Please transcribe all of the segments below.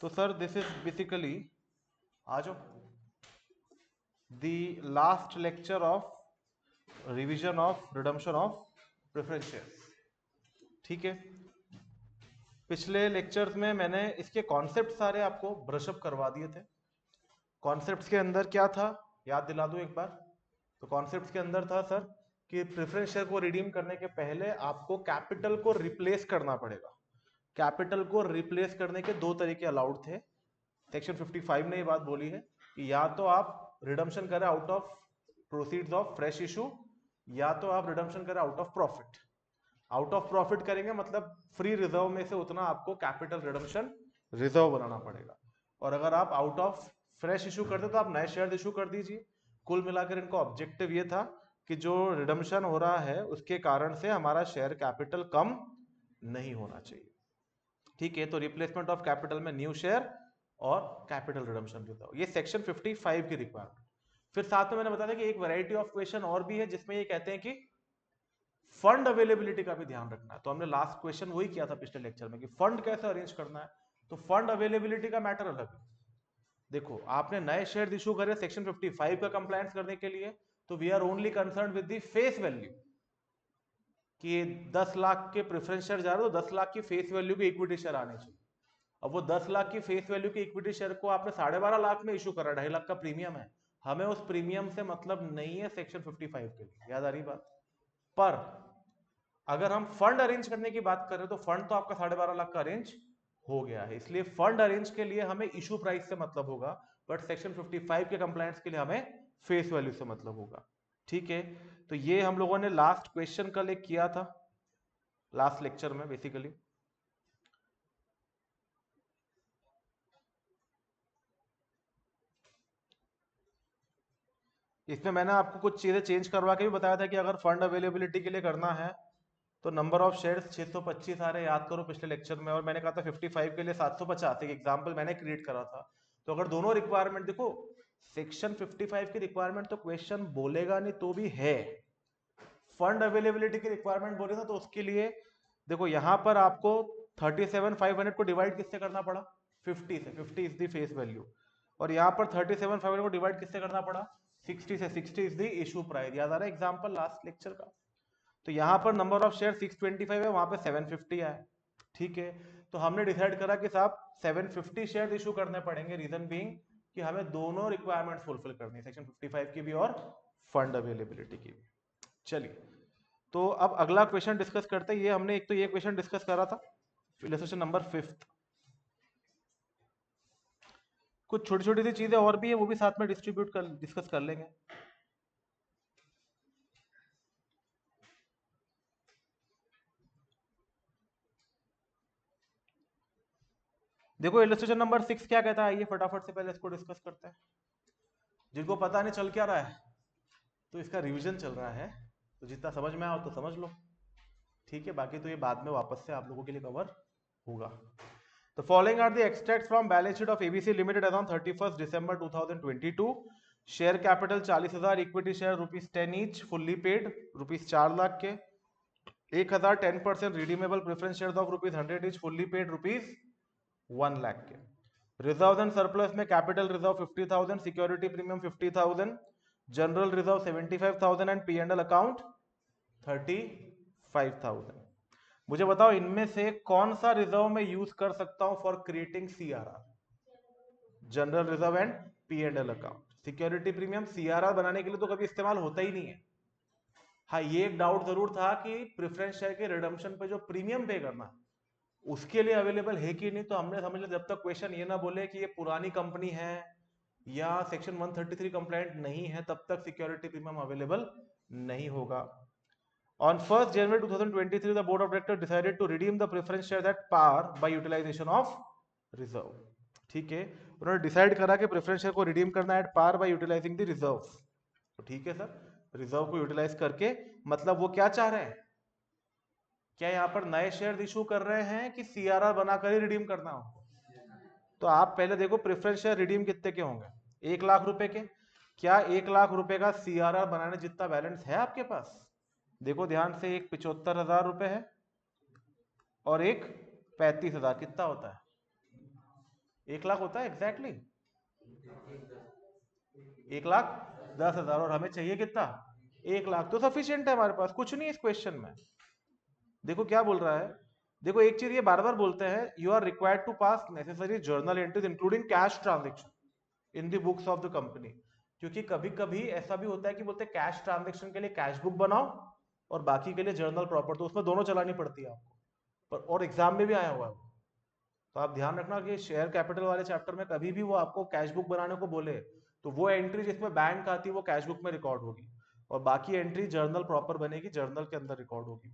तो sir this is basically आ जाओ the last lecture of revision of redemption of preference shares. ठीक है, पिछले लेक्चर्स में मैंने इसके कॉन्सेप्ट सारे आपको ब्रशअप करवा दिए थे। कॉन्सेप्ट्स के अंदर क्या था याद दिला दूं एक बार। तो कॉन्सेप्ट्स के अंदर था सर कि प्रेफरेंस शेयर को रिडीम करने के पहले आपको कैपिटल को रिप्लेस करना पड़ेगा। कैपिटल को रिप्लेस करने के दो तरीके अलाउड थे। सेक्शन 55 ने ये बात बोली है कि या तो आप रिडम्पशन करें out of proceeds of fresh issue, या तो आप रिडम्पशन करें out of profit. Out of profit करेंगे मतलब फ्री रिजर्व में से उतना आपको कैपिटल रिडम्पशन रिजर्व बनाना पड़ेगा, और अगर आप आउट ऑफ फ्रेश इशू करते तो आप नए शेयर इशू कर दीजिए। कुल मिलाकर इनका ऑब्जेक्टिव ये था कि जो रिडम्पशन हो रहा है उसके कारण से हमारा शेयर कैपिटल कम नहीं होना चाहिए। ठीक है, तो रिप्लेसमेंट ऑफ कैपिटल में न्यू शेयर और कैपिटल रिडम्पशन रिजर्व, ये सेक्शन 55 की रिक्वायरमेंट। फिर साथ में मैंने बताया था कि एक वैरायटी ऑफ क्वेश्चन और भी है जिसमें ये कहते हैं कि फंड अवेलेबिलिटी का भी ध्यान रखना है। तो हमने लास्ट क्वेश्चन वही किया था पिछले लेक्चर में कि फंड कैसे अरेंज करना है। तो फंड अवेलेबिलिटी का मैटर अलग है। देखो आपने नए शेयर इशू करे सेक्शन 55 का कंप्लायंस करने के लिए, तो we are only concern with the face value कि 10 लाख के प्रेफरेंस शेयर जा रहे हो तो 10 लाख की फेस वैल्यू के इक्विटी शेयर आने चाहिए। अब वो 10 लाख की फेस वैल्यू के इक्विटी शेयर को आपने 12.5 लाख में इशू करा, 2.5 लाख का प्रीमियम है, हमें उस प्रीमियम से मतलब नहीं है सेक्शन 55 के लिए। याद आ रही बात। पर अगर हम फंड अरेंज करने की बात करें तो फंड तो आपका 12.5 लाख का अरेंज हो गया है, इसलिए फंड अरेंज के लिए हमें इशू प्राइस से मतलब होगा, बट सेक्शन 55 के कंप्लायंस के लिए हमें फेस वैल्यू से मतलब होगा। ठीक है, तो ये हम लोगों ने लास्ट क्वेश्चन कल एक किया था लास्ट लेक्चर में। बेसिकली इसमें मैंने आपको कुछ चीजें चेंज करवा के भी बताया था कि अगर फंड अवेलेबिलिटी के लिए करना है तो नंबर ऑफ शेयर्स 625 आ रहे, याद करो पिछले लेक्चर में, और मैंने कहा था 55 के लिए 750, एक एग्जांपल मैंने क्रिएट करा था। तो अगर दोनों रिक्वायरमेंट देखो, सेक्शन 55 की रिक्वायरमेंट तो क्वेश्चन बोलेगा नहीं तो भी है, फंड अवेलेबिलिटी की रिक्वायरमेंट बोले ना तो उसके लिए देखो यहां पर आपको 37,500 को डिवाइड किससे करना पड़ा, 50 से। 50 इज द फेस वैल्यू, और यहां पर 37,500 को डिवाइड किससे करना पड़ा, 60 से। 60 इज द इशू प्राइस। याद आ रहा है एग्जांपल लास्ट लेक्चर का। तो यहां पर नंबर ऑफ शेयर 625 है, वहां पे 750 है। ठीक है, तो हमने डिसाइड करा कि साहब 750 शेयर इशू करने पड़ेंगे, रीजन बीइंग कि हमें दोनों रिक्वायरमेंट फुलफिल करनी है, सेक्शन 55 की भी और फंड अवेलेबिलिटी की भी। चलिए, तो अब अगला क्वेश्चन डिस्कस करते हैं। ये हमने एक तो ये क्वेश्चन डिस्कस करा था, इलस्ट्रेशन नंबर 5। कुछ छोटी छोटी सी चीजें और भी है, वो भी साथ में डिस्कस कर लेंगे। देखो इलस्ट्रेशन नंबर 6 क्या कहता है, ये फटाफट से पहले इसको डिस्कस करते हैं। जिनको पता नहीं चल क्या रहा है, तो इसका रिवीजन चल रहा है, तो जितना समझ में आओ तो समझ लो। ठीक है, बाकी तो ये बाद में वापस से आप लोगों के लिए कवर होगा। The following are the extracts from balance sheet of ABC Limited as on 31st December 2022. Share capital 40,000, equity share rupees 10 each, fully paid rupees 4 lakh के, 1,000 10% redeemable preference shares of rupees 100 each, fully paid rupees 1 lakh के। Reserve and surplus में capital reserve 50,000, security premium 50,000, general reserve 75,000 and P and L account 35,000। मुझे बताओ इनमें से कौन सा reserve में यूज कर सकता हूं for creating CRR, general reserve and P and L account. Security premium CRR बनाने के लिए तो कभी इस्तेमाल होता ही नहीं है। हाँ, ये एक डाउट जरूर था कि प्रेफरेंस शेयर के रिडम्पशन पे जो प्रीमियम पे करना उसके लिए अवेलेबल है कि नहीं। तो हमने समझ लिया जब तक क्वेश्चन ये ना बोले कि ये पुरानी कंपनी है या सेक्शन 133 कंप्लायंट नहीं है, तब तक सिक्योरिटी प्रीमियम अवेलेबल नहीं होगा। On 1st January 2023, the Board of Directors decided to redeem the preference shares at par by utilization of reserve. ठीक है, उन्होंने डिसाइड करा कि प्रेफरेंस शेयर को रिडीम करना है at par by utilising the reserve. तो ठीक है सर, रिजर्व को यूटिलाइज करके मतलब वो क्या चाह रहे हैं, क्या यहाँ पर नए शेयर इशू कर रहे हैं कि सीआरआर बनाकर ही रिडीम करना हो। तो आप पहले देखो प्रेफरेंस शेयर रिडीम कितने के होंगे, 1 लाख रुपए के। क्या 1 लाख रुपए का सीआरआर बनाने जितना बैलेंस है आपके पास? देखो ध्यान से, एक 75,000 रुपए है और एक 35,000, कितना होता है 1 लाख होता है एग्जैक्टली 1,10,000 और हमें चाहिए कितना 1 लाख, तो सफिशियंट है हमारे पास, कुछ नहीं इस क्वेश्चन में। देखो क्या बोल रहा है, देखो एक चीज ये बार बार बोलते हैं, you are required to pass necessary journal entries including cash transaction in the books of the company. क्योंकि कभी कभी ऐसा भी होता है कि बोलते हैं कैश ट्रांजेक्शन के लिए कैश बुक बनाओ और बाकी के लिए जर्नल प्रॉपर, तो उसमें दोनों चलानी पड़ती है आपको, पर और एग्जाम में भी आया हुआ है वो। तो आप ध्यान रखना कि शेयर कैपिटल वाले चैप्टर में कभी भी वो आपको कैश बुक बनाने को बोले तो वो एंट्री जिसमें बैंक आती है वो कैश बुक में रिकॉर्ड होगी, और बाकी एंट्री जर्नल प्रॉपर बनेगी, जर्नल के अंदर रिकॉर्ड होगी,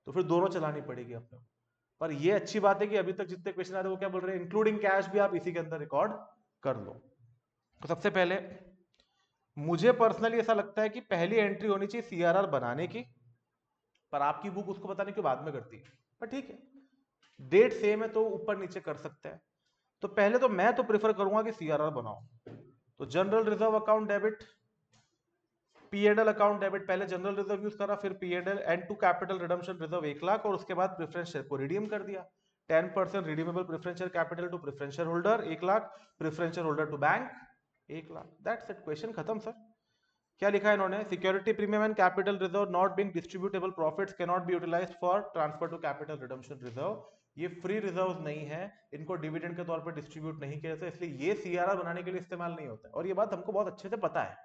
तो फिर दोनों चलानी पड़ेगी अपने। पर ये अच्छी बात है कि अभी तक जितने क्वेश्चन आते हैं वो क्या बोल रहे हैं, इंक्लूडिंग कैश भी आप इसी के अंदर रिकॉर्ड कर लो। तो सबसे पहले मुझे पर्सनली ऐसा लगता है कि पहली एंट्री होनी चाहिए सीआरआर बनाने की, पर आपकी बुक उसको बताने के बाद में करती है, पर ठीक है डेट सेम है तो ऊपर नीचे कर सकते हैं। तो पहले तो मैं तो प्रेफर करूंगा कि सीआरआर बनाओ। तो general reserve account debit, P and L account debit, पहले जनरल रिजर्व यूज करा, फिर P and L and to capital redemption reserve 1 lakh, और उसके बाद प्रेफरेंस शेयर को रिडीम कर दिया। 10% redeemable preference share capital to preference share holder 1 lakh, preference share holder to bank 1 lakh, that's it, question खत्म सर। क्या लिखा है इन्होंने, security premium and capital reserve not being distributable profits can not be utilised for transfer to capital redemption reserve. ये free reserve नहीं है, इनको dividend के तौर पर डिस्ट्रीब्यूट नहीं किया जाता, इसलिए ये सीआरआर बनाने के लिए इस्तेमाल नहीं होता है, और ये बात हमको बहुत अच्छे से पता है,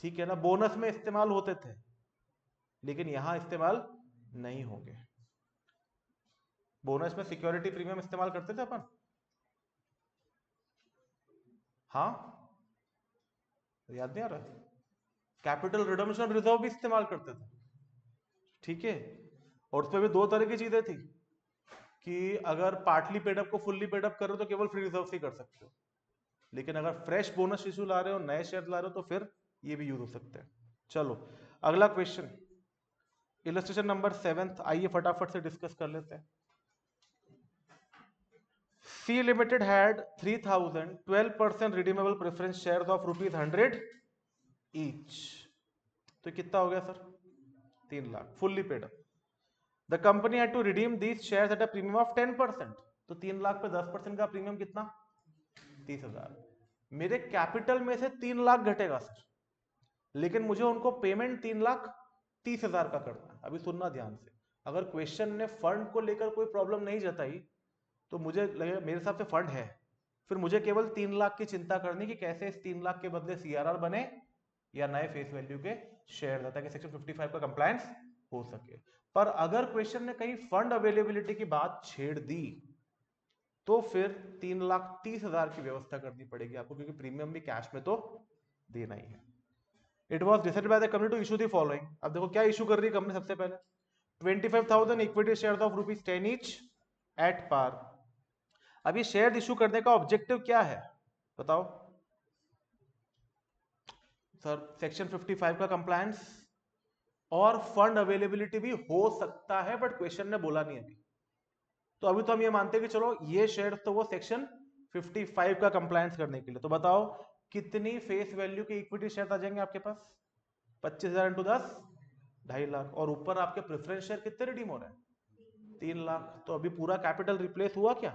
ठीक है ना। बोनस में इस्तेमाल होते थे लेकिन यहां इस्तेमाल नहीं होंगे। बोनस में सिक्योरिटी प्रीमियम इस्तेमाल करते थे अपन, हाँ याद नहीं आ रहा, कैपिटल रिडम्पशन रिजर्व भी इस्तेमाल करते थे, ठीक है। और उसमें भी दो तरह की चीजें थी कि अगर पार्टली पेडअप को फुल्ली पेडअप कर रहे हो तो केवल फ्री रिजर्व से कर सकते हो, लेकिन अगर फ्रेश बोनस इशू ला रहे हो, नए शेयर ला रहे हो, तो फिर ये भी यूज हो सकते हैं। चलो अगला क्वेश्चन, इलस्ट्रेशन नंबर 7, आइए फटाफट से डिस्कस कर लेते हैं। C Limited had 3,000 12% redeemable preference shares of ₹100 each, तो कितना हो गया sir 3 lakh fully paid up. The company had to redeem these shares at a premium of 10%, तो 3 लाख पे 10% का प्रीमियम कितना 30,000। मेरे कैपिटल में से 3 लाख घटेगा सर, लेकिन मुझे उनको पेमेंट 3,30,000 का करना है। अभी सुनना ध्यान से, अगर क्वेश्चन ने फंड को लेकर कोई प्रॉब्लम नहीं जताई तो मुझे लगेगा मेरे हिसाब से फंड है, फिर मुझे केवल 3 लाख की चिंता करनी कि कैसे इस 3 लाख के बदले सीआरआर बने या नए फेस वैल्यू के शेयर, ताकि सेक्शन 55 का कंप्लायंस हो सके। पर अगर क्वेश्चन ने कहीं फंड अवेलेबिलिटी की बात छेड़ दी तो फिर 3,30,000 की व्यवस्था करनी पड़ेगी आपको, क्योंकि प्रीमियम भी कैश में तो देना ही है। It was decided by the company to issue the following, अब देखो क्या इशू कर रही है कंपनी, सबसे पहले 25,000 equity share of ₹10 each at par. अब ये शेयर इशू करने का ऑब्जेक्टिव क्या है बताओ सर, सेक्शन 55 का कंप्लायंस और फंड अवेलेबिलिटी भी हो सकता है, बट क्वेश्चन ने बोला नहीं अभी। तो अभी तो हम ये मानते हैं कि चलो ये शेयर तो वो सेक्शन 55 का कंप्लायंस करने के लिए, तो बताओ कितनी फेस वैल्यू के इक्विटी शेयर आ जाएंगे आपके पास, 25,000 इंटू 10 2.5 लाख, और ऊपर आपके प्रेफरेंस शेयर कितने रिडीम हो रहे हैं 3 लाख, तो अभी पूरा कैपिटल रिप्लेस हुआ क्या,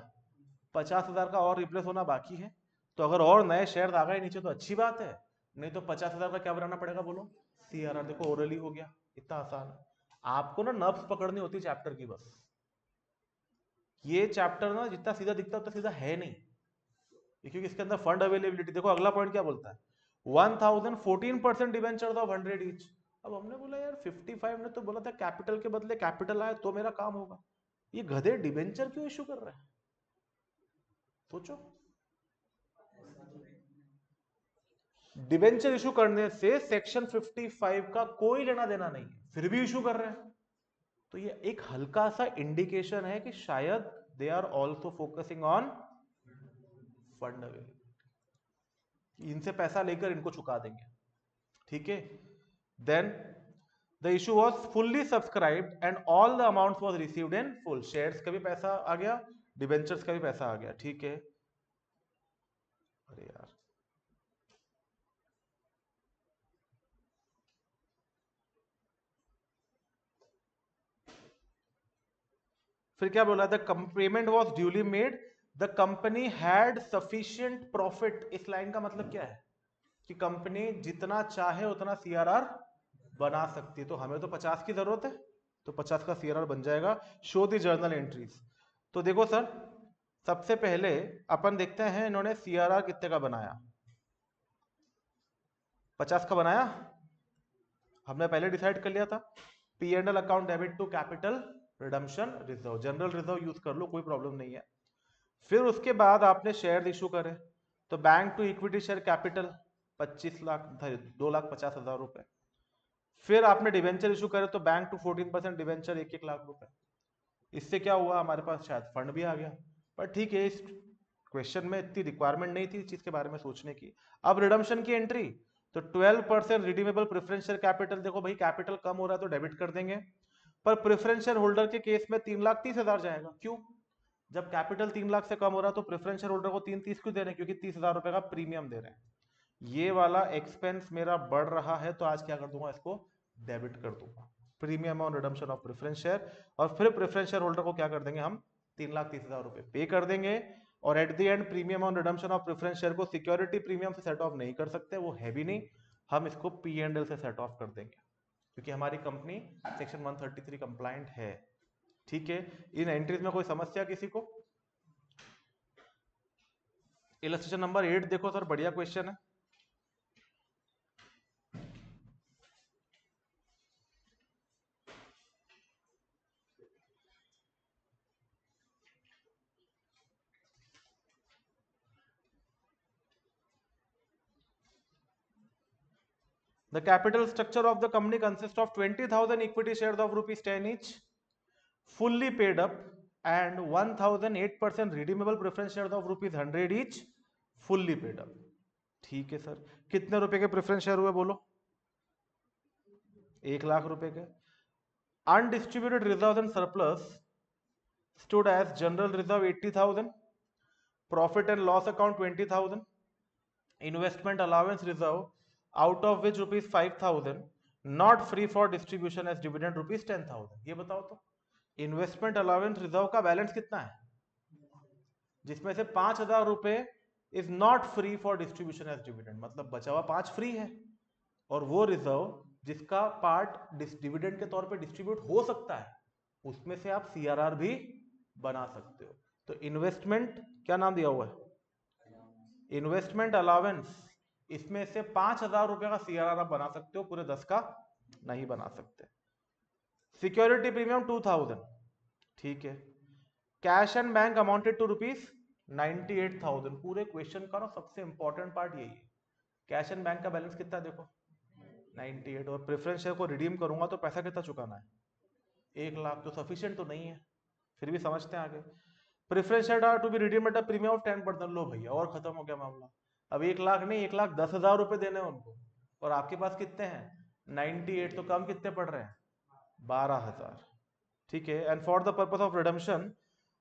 50,000 का और रिप्लेस होना बाकी है। तो अगर और नए शेयर आ गए नीचे तो अच्छी बात है, नहीं तो 50,000 का क्या बनाना पड़ेगा बोलो, सीआरआर। देखो ओरली हो गया, इतना आसान है। आपको ना नब्स पकड़नी होती चैप्टर की बस, ये चैप्टर ना जितना सीधा दिखता है उतना सीधा है नहीं, क्योंकि इसके अंदर फंड अवेलेबिलिटी, देखो अगला पॉइंट क्या बोलता है, 1,014% डिवेंचर ऑफ 100 ईच। अब हमने बोला यार 55 ने तो बोला था कैपिटल के बदले कैपिटल आए तो मेरा काम होगा, ये गधे डिवेंचर क्यों इशू कर रहे हैं सोचो। डिवेंचर इशू करने से सेक्शन 55 का कोई लेना देना नहीं है, फिर भी इशू कर रहे हैं, तो ये एक हल्का सा इंडिकेशन है कि शायद they are also focusing on fund availability, इनसे पैसा लेकर इनको चुका देंगे, ठीक है। Then the issue was fully subscribed and all the amount was received in full, shares का भी पैसा आ गया, डिवेंचर्स का भी पैसा आ गया, ठीक है। अरे यार फिर क्या बोला था, payment was duly made the company had sufficient profit, इस लाइन का मतलब क्या है कि कंपनी जितना चाहे उतना सीआरआर बना सकती है। तो हमें तो 50 की जरूरत है, तो 50 का सीआरआर बन जाएगा। Show the journal entries. तो देखो सर, सबसे पहले अपन देखते हैं इन्होंने सीआरआर कितने का बनाया। 50 का बनाया, हमने पहले डिसाइड कर लिया था। P and L account debit to capital redemption reserve, general reserve use कर लो, कोई प्रॉब्लम नहीं है। फिर उसके बाद आपने शेयर इशू करे, तो bank to equity share capital 25 lakh 2,50,000 रुपए। फिर आपने डिवेंचर इशू करे तो बैंक टू 14% डिवेंचर 1-1 लाख रुपए। इससे क्या हुआ, हमारे पास शायद फंड भी आ गया। पर ठीक है, इस क्वेश्चन में इतनी रिक्वायरमेंट नहीं थी इस चीज के बारे में सोचने की। अब रिडम्पशन की एंट्री, तो 12% रिडीमेबल प्रेफरेंस शेयर कैपिटल। देखो भाई, कैपिटल कम हो रहा है तो डेबिट कर देंगे, पर प्रेफरेंस शेयर होल्डर के केस में 3,30,000 जाएगा। क्यों? जब कैपिटल 3 लाख से कम हो रहा है तो प्रेफरेंस शेयर होल्डर को 3,30 क्यों दे रहे हैं? क्योंकि 30,000 रुपए का प्रीमियम दे रहे हैं। ये वाला एक्सपेंस मेरा बढ़ रहा है, तो आज क्या कर दूंगा, इसको डेबिट कर दूंगा, premium on redemption of preference share. और फिर प्रेफरेंस शेयर होल्डर को क्या कर देंगे हम, 3,30,000 रुपए पे कर देंगे। और at the end premium on redemption of preference share को सिक्योरिटी प्रीमियम से सेट ऑफ नहीं कर सकते, वो है भी नहीं, हम इसको पी एंड एल से सेट ऑफ कर देंगे, क्योंकि हमारी कंपनी सेक्शन 133 कंप्लायंट है। ठीक है, इन एंट्रीज में कोई समस्या किसी को? इलस्ट्रेशन नंबर 8 देखो सर, बढ़िया क्वेश्चन है। The capital structure of the company consists of 20,000 equity shares of ₹10 each, fully paid up, and 1,008% redeemable preference shares of ₹100 each, fully paid up. ठीक है सर, कितने रुपए के प्रेफरेंस शेयर हुए बोलो? 1 लाख रुपए के। Undistributed reserve and surplus stood as general reserve 80,000, profit and loss account 20,000, investment allowance reserve out of which ₹5,000 not free for distribution as dividend ₹10,000। ये बताओ तो इन्वेस्टमेंट अलाउंस रिजर्व का बैलेंस कितना है, जिसमें से 5,000 रुपए is not free for distribution as dividend, मतलब बचा हुआ 5 फ्री है, और वो रिजर्व जिसका पार्ट डिविडेंड के तौर पे डिस्ट्रीब्यूट हो सकता है, उसमें से आप सीआरआर भी बना सकते हो। तो इन्वेस्टमेंट क्या नाम दिया हुआ है, इन्वेस्टमेंट अलाउंस, इसमें से 5,000 रुपए का सीआरआर आप बना सकते हो, पूरे 10 का नहीं बना सकते। सिक्योरिटी प्रीमियम 2,000, ठीक है। Cash and bank amounted to ₹98,000। पूरे क्वेश्चन का ना सबसे इंपॉर्टेंट पार्ट यही है, कैश एंड बैंक का बैलेंस कितना है देखो 98, और प्रेफरेंस शेयर को रिडीम करूंगा तो पैसा कितना चुकाना है, 1 लाख। तो सफिशिएंट तो नहीं है, फिर भी समझते हैं आगे। Preference share are to be redeem at a premium of 10%। लो भैया, और खत्म हो गया मामला। अब 1 लाख नहीं, 1,10,000 रुपए देने हैं उनको, और आपके पास कितने हैं 98, तो कम कितने पड़ रहे हैं 12,000। ठीक है, and for the purpose of redemption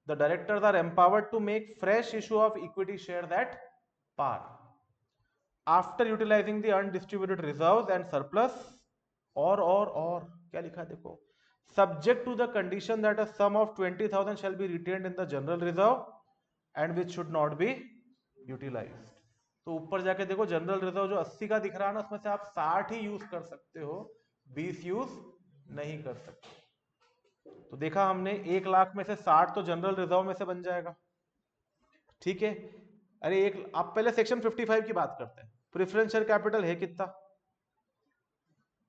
the directors are empowered to make fresh issue of equity shares at par after utilizing the undistributed reserves and surplus, और क्या लिखा है देखो, subject to the condition that a sum of 20,000 shall be retained in the general reserve and which should not be utilized। तो ऊपर जाके देखो, general reserve जो 80 का दिख रहा है ना, उसमें से आप 60 ही यूज कर सकते हो, 20 यूज नहीं कर सकते। तो देखा हमने, 1 लाख में से 60 तो जनरल रिजर्व में से बन जाएगा। ठीक है, अरे एक, आप पहले सेक्शन 55 की बात करते हैं। प्रेफरेंस शेयर कैपिटल है कितना,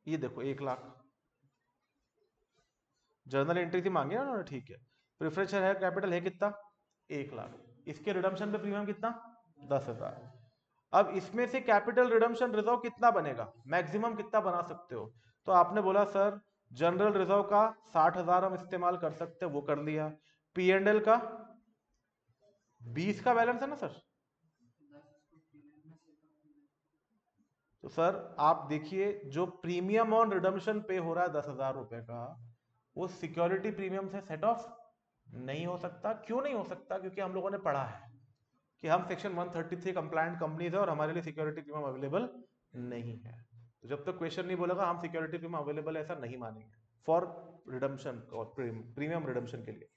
ये देखो 1 लाख, जर्नल एंट्री थी मांगी ना उन्होंने, ठीक है। प्रेफरेंस शेयर कैपिटल है कितना 1 लाख, इसके रिडम्पशन पे प्रीमियम कितना 10,000। अब इसमें से कैपिटल रिडम्पशन रिजर्व कितना बनेगा, मैक्सिमम कितना बना सकते हो? तो आपने बोला सर जनरल रिजर्व का 60,000 हम इस्तेमाल कर सकते हैं, वो कर लिया। पी एंड एल का 20 का बैलेंस है ना सर, तो सर आप देखिए जो प्रीमियम ऑन रिडम्पशन पे हो रहा है 10,000 रुपए का, वो सिक्योरिटी प्रीमियम से सेट ऑफ नहीं हो सकता। क्यों नहीं हो सकता? क्योंकि हम लोगों ने पढ़ा है कि हम सेक्शन 133 कंप्लायंट कंपनीज है और हमारे लिए सिक्योरिटी प्रीमियम अवेलेबल नहीं है। तो जब तक क्वेश्चन नहीं बोलेगा हम सिक्योरिटी प्रीमियम अवेलेबल है ऐसा नहीं मानेंगे फॉर रिडम्पशन और प्रीमियम रिडम्पशन के लिए,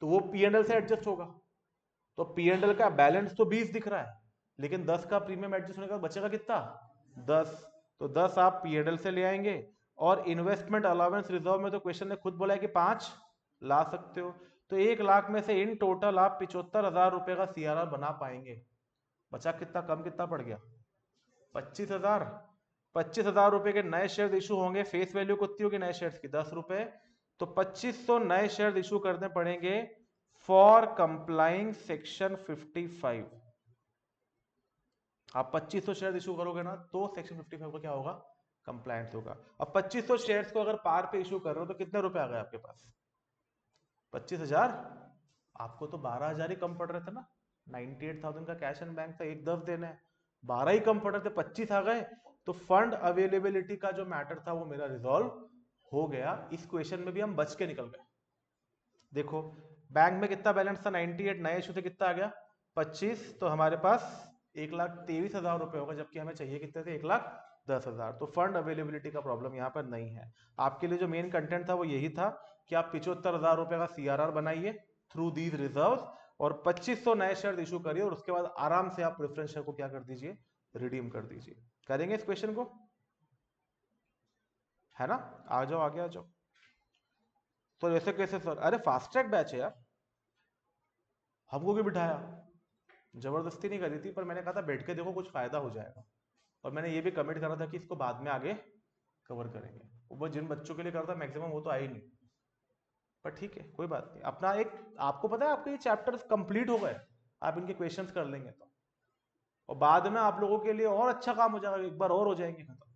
तो वो पी एंड एल से एडजस्ट होगा। तो P&L का बैलेंस तो 20 दिख रहा है, लेकिन 10 का प्रीमियम एडजस्ट होने का बचेगा कितना, 10। तो 10 आप P&L से ले आएंगे, और इन्वेस्टमेंट अलाउंस रिजर्व में तो क्वेश्चन ने खुद बोला है कि 5 ला सकते हो। तो 1 लाख में से इन टोटल आप 75,000 रुपए का CRR बना पाएंगे। बचा कितना, कम कितना पड़ गया, 25,000। 25,000 रुपए के नए शेयर इशू होंगे, फेस वैल्यू कितनी होगी नए शेयर्स की, 10 रुपए। तो 2500 नए शेयर इशू करने पड़ेंगे फॉर कंप्लाइंग सेक्शन 55। आप 2500 शेयर इशू करोगे ना, तो सेक्शन 55 का क्या होगा, कंप्लायंस होगा। अब 2500 शेयर्स को अगर पार पे इशू कर रहे हो तो कितने रुपए आ गए आपके पास, 25,000। आपको तो 12,000 ही कम पड़ रहे थे ना, 98,000 का कैश एंड बैंक था, 1,10 देने हैं, 12 ही कम पड़ रहे थे, 25 आ गए। तो फंड अवेलेबिलिटी का जो मैटर था वो मेरा रिजॉल्व हो गया। इस क्वेश्चन में भी हम बच के निकल गए। देखो बैंक में कितना बैलेंस था 98, नए इशू से कितना आ गया 25, तो हमारे पास 1,23,000 रुपए होगा, जबकि हमें चाहिए कितने थे 1,10,000। तो फंड अवेलेबिलिटी का प्रॉब्लम यहाँ पर नहीं है। आपके लिए जो मेन कंटेंट था वो यही था कि आप 75,000 रुपए का CRR बनाइए थ्रू दीज रिजर्व, और 2500 नए शेयर इशू करिए, और उसके बाद आराम से आप प्रेफरेंस शेयर को क्या कर दीजिए, रिडीम कर दीजिए। करेंगे इस क्वेश्चन को, है ना, आ जाओ आगे आ जाओ। तो ऐसे कैसे सर, अरे फास्ट ट्रैक बैच है यार, हमको क्यों बिठाया, जबरदस्ती नहीं करी थी, पर मैंने कहा था बैठ के देखो कुछ फायदा हो जाएगा, और मैंने ये भी कमिट करा था कि इसको बाद में आगे कवर करेंगे। वो जिन बच्चों के लिए करता मैक्सिमम वो तो आए ही नहीं, पर ठीक है कोई बात नहीं। अपना एक, आपको पता है आपके ये चैप्टर्स कंप्लीट हो गए, आप इनके क्वेश्चंस कर लेंगे तो, और बाद में आप लोगों के लिए और अच्छा काम हो जाएगा, एक बार और हो जाएंगे खत्म।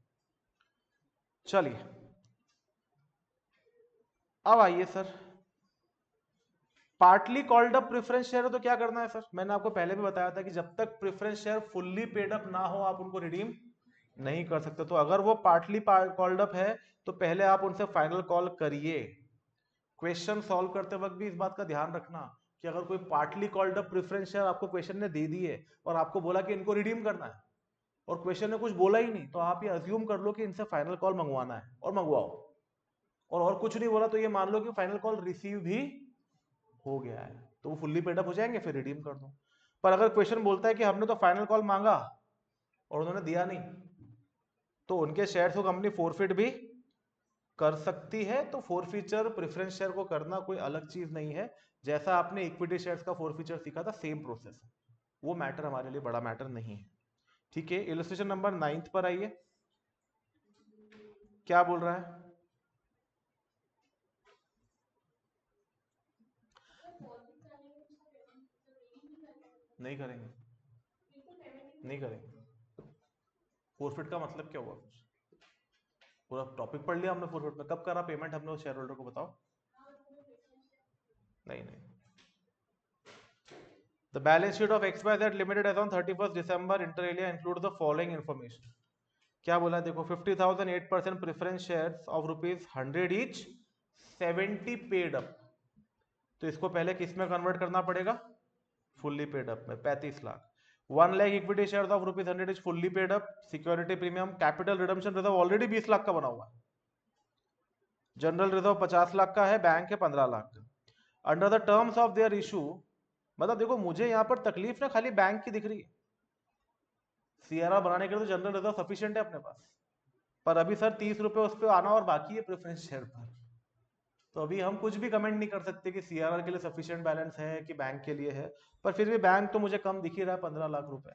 चलिए अब आइए sir, partly called up preference share है तो क्या करना है सर, मैंने आपको पहले भी बताया था कि जब तक preference share fully paid up ना हो आप उनको रिडीम नहीं कर सकते। तो अगर वो पार्टली कॉल्ड अप है तो पहले आप उनसे फाइनल कॉल करिए। क्वेश्चन सॉल्व करते वक्त भी इस बात का ध्यान रखना कि अगर कोई partly called up preference share आपको क्वेश्चन ने दे दी है और आपको बोला कि इनको रिडीम करना है, और क्वेश्चन ने कुछ बोला ही नहीं, तो आप ये अज्यूम कर लो कि इनसे फाइनल कॉल मंगवाना है और मंगवाओ, और कुछ नहीं बोला तो ये मान लो कि फाइनल कॉल रिसीव भी हो गया है, तो वो फुल्ली पेड अप हो जाएंगे, फिर रिडीम कर दो। पर अगर क्वेश्चन बोलता है कि हमने तो फाइनल कॉल मांगा और उन्होंने दिया नहीं, तो उनके शेयर्स को कंपनी फोरफिट भी कर सकती है। तो फोरफीचर प्रेफरेंस शेयर को करना कोई अलग चीज नहीं है, जैसा आपने इक्विटी शेयर्स का फोरफीचर सीखा था, सेम प्रोसेस है, वो मैटर हमारे लिए बड़ा मैटर नहीं है। ठीक है, इलस्ट्रेशन नंबर 9 पर आइए, क्या बोल रहा है, नहीं करेंगे, नहीं करेंगे। फोरफिट का मतलब क्या हुआ, पूरा टॉपिक पढ़ लिया हमने फोरफिट में, कब करा पेमेंट हमने शेयर होल्डर को, बताओ। नहीं नहीं, The balance sheet of XYZ Limited as on 31st December inter alia includes the following information. क्या बोला देखो, 50,000 8% preference shares of ₹100 each, 70 paid up. तो इसको पहले किस में कन्वर्ट करना पड़ेगा, फुल्ली पेड अप में, 35 lakh. 1 lakh equity share of ₹100 is fully paid up, security premium, capital redemption reserve already 20 lakh का बना हुआ है, जनरल रिजर्व 50 लाख का है, बैंक है 15 लाख का। Under the terms of their issue, मतलब देखो मुझे यहां पर तकलीफ ना खाली बैंक की दिख रही है, सीआरआर बनाने के लिए तो जनरल रिजर्व सफिशिएंट है अपने पास, पर अभी सर 30 रुपए उस पर आना और बाकी है प्रेफरेंस शेयर पर। तो अभी हम कुछ भी कमेंट नहीं कर सकते कि सीआरआर के लिए सफिशिएंट बैलेंस है कि बैंक के लिए है, पर फिर भी बैंक तो मुझे कम दिख ही रहा है 15 लाख रुपए।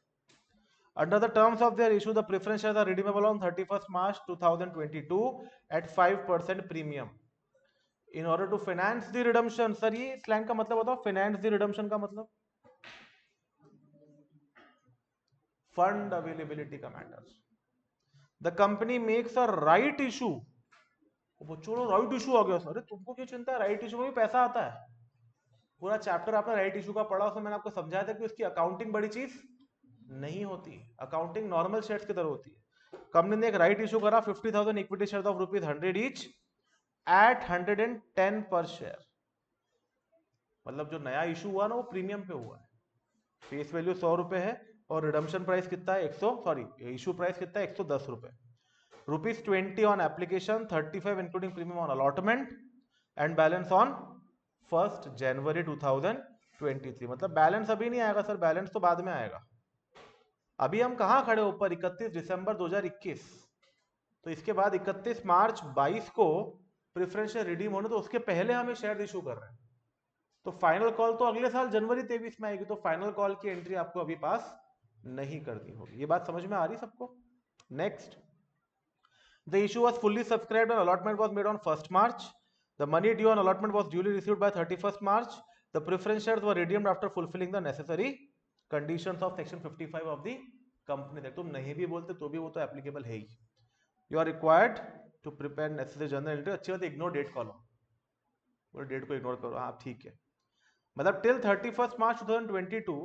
Under the terms of their issue the preference share are redeemable on 31st March 2022 at 5% premium in order to finance the redemption. Sir ये स्लैंग का मतलब बताओ, फाइनेंस द रिडम्पशन का मतलब फंड अवेलेबिलिटी का matter. The company makes a right issue, बच्चों right issue आ गया सर, अरे तुमको क्यों चिंता है, राइट इशू में भी पैसा आता है। पूरा चैप्टर आपने राइट इशू का पढ़ा, उसमें मैंने आपको समझाया था कि उसकी अकाउंटिंग बड़ी चीज नहीं होती, अकाउंटिंग नॉर्मल शेयर्स की तरह होती है। कंपनी ने एक राइट इशू करा 50,000 equity share of ₹100 each eight 110 पर शेयर, मतलब जो नया इशू हुआ ना वो प्रीमियम पे हुआ है, फेस वैल्यू 100 रुपए है और रिडम्पशन प्राइस कितना है 100, सॉरी इशू प्राइस कितना है 110 रुपए। ₹20 on application, 35 including premium on allotment, and balance on 1st January 2023। 23, मतलब बैलेंस अभी नहीं आएगा सर, बैलेंस तो बाद में आएगा। अभी हम कहाँ खड़े ऊपर 31 दिसंबर 2021, तो इसके बाद 31 मार्च 22 को प्रेफरेंस शेयर रिडीम होने, तो उसके पहले हमें शेयर इशू कर रहे हैं। तो फाइनल कॉल तो अगले साल जनवरी 23 में आएगी, तो फाइनल कॉल की एंट्री आपको अभी पास नहीं करनी होगी। ये बात समझ में आ रही सबको? Next, the issue was fully subscribed and allotment was made on 1st March. The money due on allotment was duly received by 31st March. The preference shares were redeemed after fulfilling the necessary conditions of section 55 of the company Act. तुम नहीं भी बोलते तो भी वो तो applicable है ही। You are required to prepare necessary journal entry। अच्छी बात, इग्नोर डेट कॉलम, वो डेट को इग्नोर करो। हाँ ठीक है, मतलब टिल 31 मार्च 2022